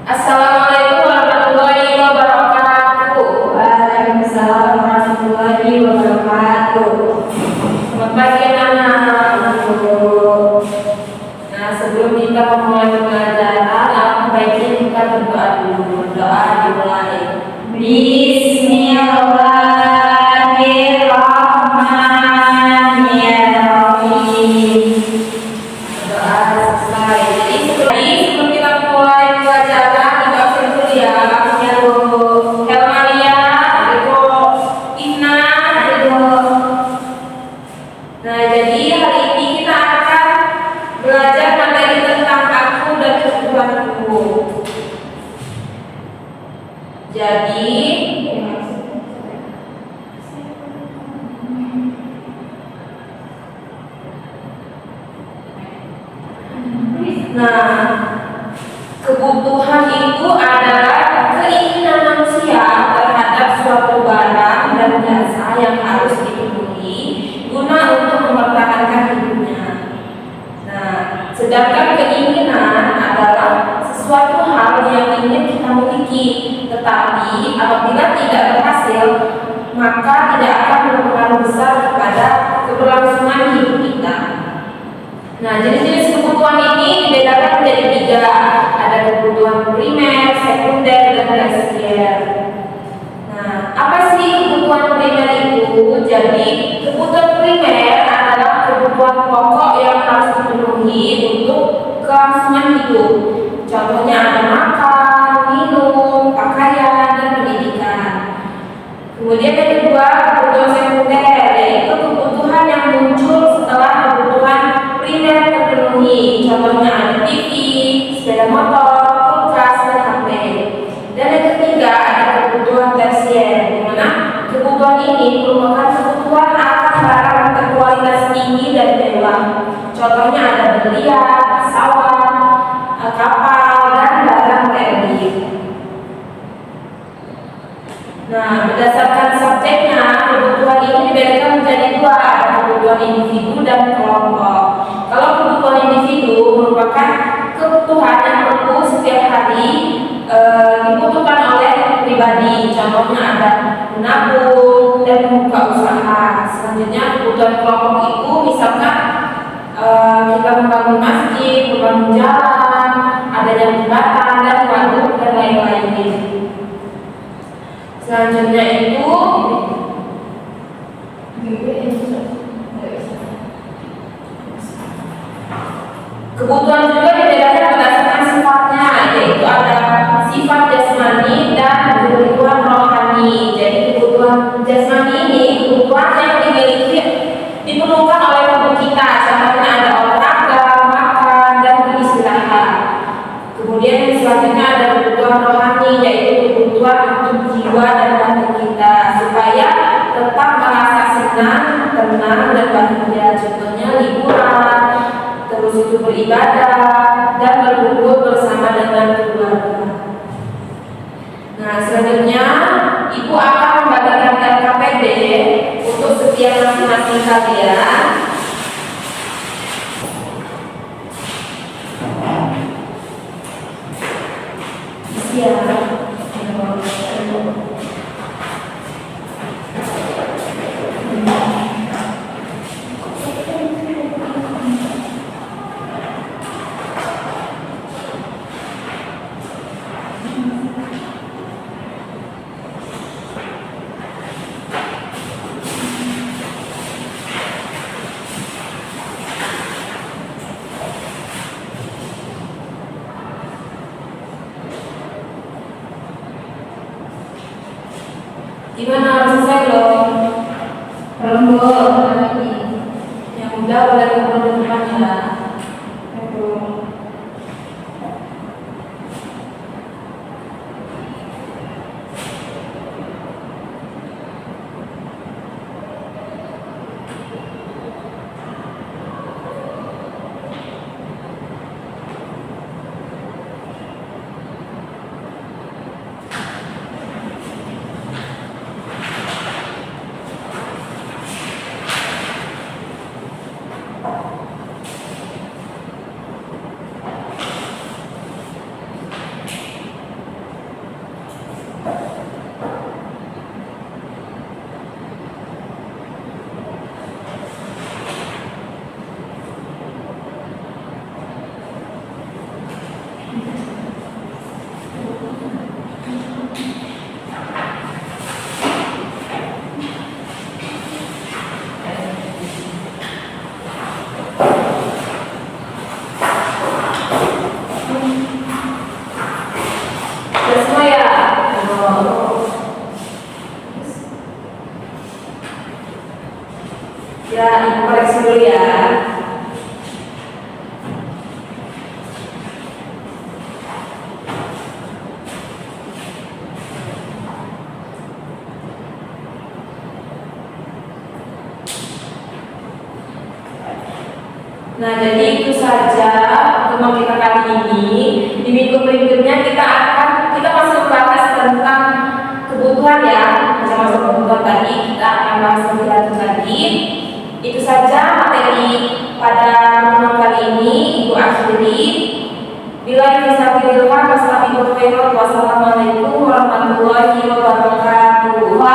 Assalamualaikum warahmatullahi wabarakatuh. Waalaikumsalam warahmatullahi wabarakatuh. Selamat pagi anak-anak. Nah, sebelum kita memulai pembelajaran, alangkah baiknya kita berdoa dulu. Doa dimulai. Bismillahirrahmanirrahim. Doa selesai. Jadi sebelum kita mulai pembelajaran, kita absen dulu ya. Ya Bu. Helmalia, Bu. Ina, Bu. Nah, jadi hari ini kita akan belajar materi tentang aku dan kebutuhanku. Jadi, nah, kebutuhan itu adalah keinginan manusia terhadap suatu barang dan jasa yang harus dipenuhi guna untuk mempertahankan hidupnya. Nah, sedangkan keinginan adalah sesuatu hal yang ingin kita miliki, tetapi apabila tidak berhasil, maka tidak akan berpengaruh besar kepada keberlangsungan hidup kita. Nah, jenis-jenis kebutuhan ini dibedakan menjadi 3. Ada kebutuhan primer, sekunder, dan tersier. Nah, apa sih kebutuhan primer itu? Jadi, kebutuhan primer adalah kebutuhan pokok yang harus dipenuhi untuk kelangsungan hidup. Contohnya ada makan, minum, pakaian, dan pendidikan. Kemudian yang kedua, kebutuhan sekunder, yaitu kebutuhan yang muncul setelah kebutuhan primer terpenuhi. Contohnya ada TV, sepeda motor, kulkas, dan HP. Dan yang ketiga ada kebutuhan tersier, di mana kebutuhan ini merupakan kebutuhan akan barang berkualitas tinggi dan mewah. Contohnya ada berlian, pesawat, kapal, dan barang kredit. Nah, berdasarkan subjeknya, kebutuhan ini dibedakan menjadi 2, ada kebutuhan individu dan kelompok. Kalau kebutuhan individu merupakan kebutuhan yang perlu setiap hari dibutuhkan oleh pribadi. Contohnya ada menabung dan membuka usaha. Selanjutnya kebutuhan kelompok itu misalkan kita membangun masjid, membangun jalan, adanya jembatan dan waduk dan lain-lain. Selanjutnya itu kebutuhan juga dibedakan berdasarkan sifatnya, yaitu ada sifat jasmani dan kebutuhan rohani. Jadi kebutuhan jasmani ini kebutuhan yang dimiliki diperlukan oleh tubuh kita. Contohnya ada olahraga, makan, dan beristirahat. Kemudian yang selanjutnya ada kebutuhan rohani, yaitu kebutuhan untuk jiwa dan hati kita supaya tetap merasa senang, tenang, dan bahagia. Contohnya liburan, terus itu beribadah dan berkumpul bersama dengan keluarga. Nah, selanjutnya Ibu akan membagikan LKPD untuk setiap masing-masing kalian. Gimana, harus selesai belum? Belum. Yang udah boleh kumpul di depan ya. Sudah semua ya? Ya, ibu koreksi dulu ya. Nah, jadi itu saja pertemuan kita kali ini. Di minggu berikutnya kita masih membahas tentang kebutuhan ya, macam-macam kebutuhan tadi kita akan bahas lebih lanjut lagi. Itu saja materi pada pertemuan kali ini. Ibu akhiri. Bila bisa wassalamualaikum warahmatullahi wabarakatuh.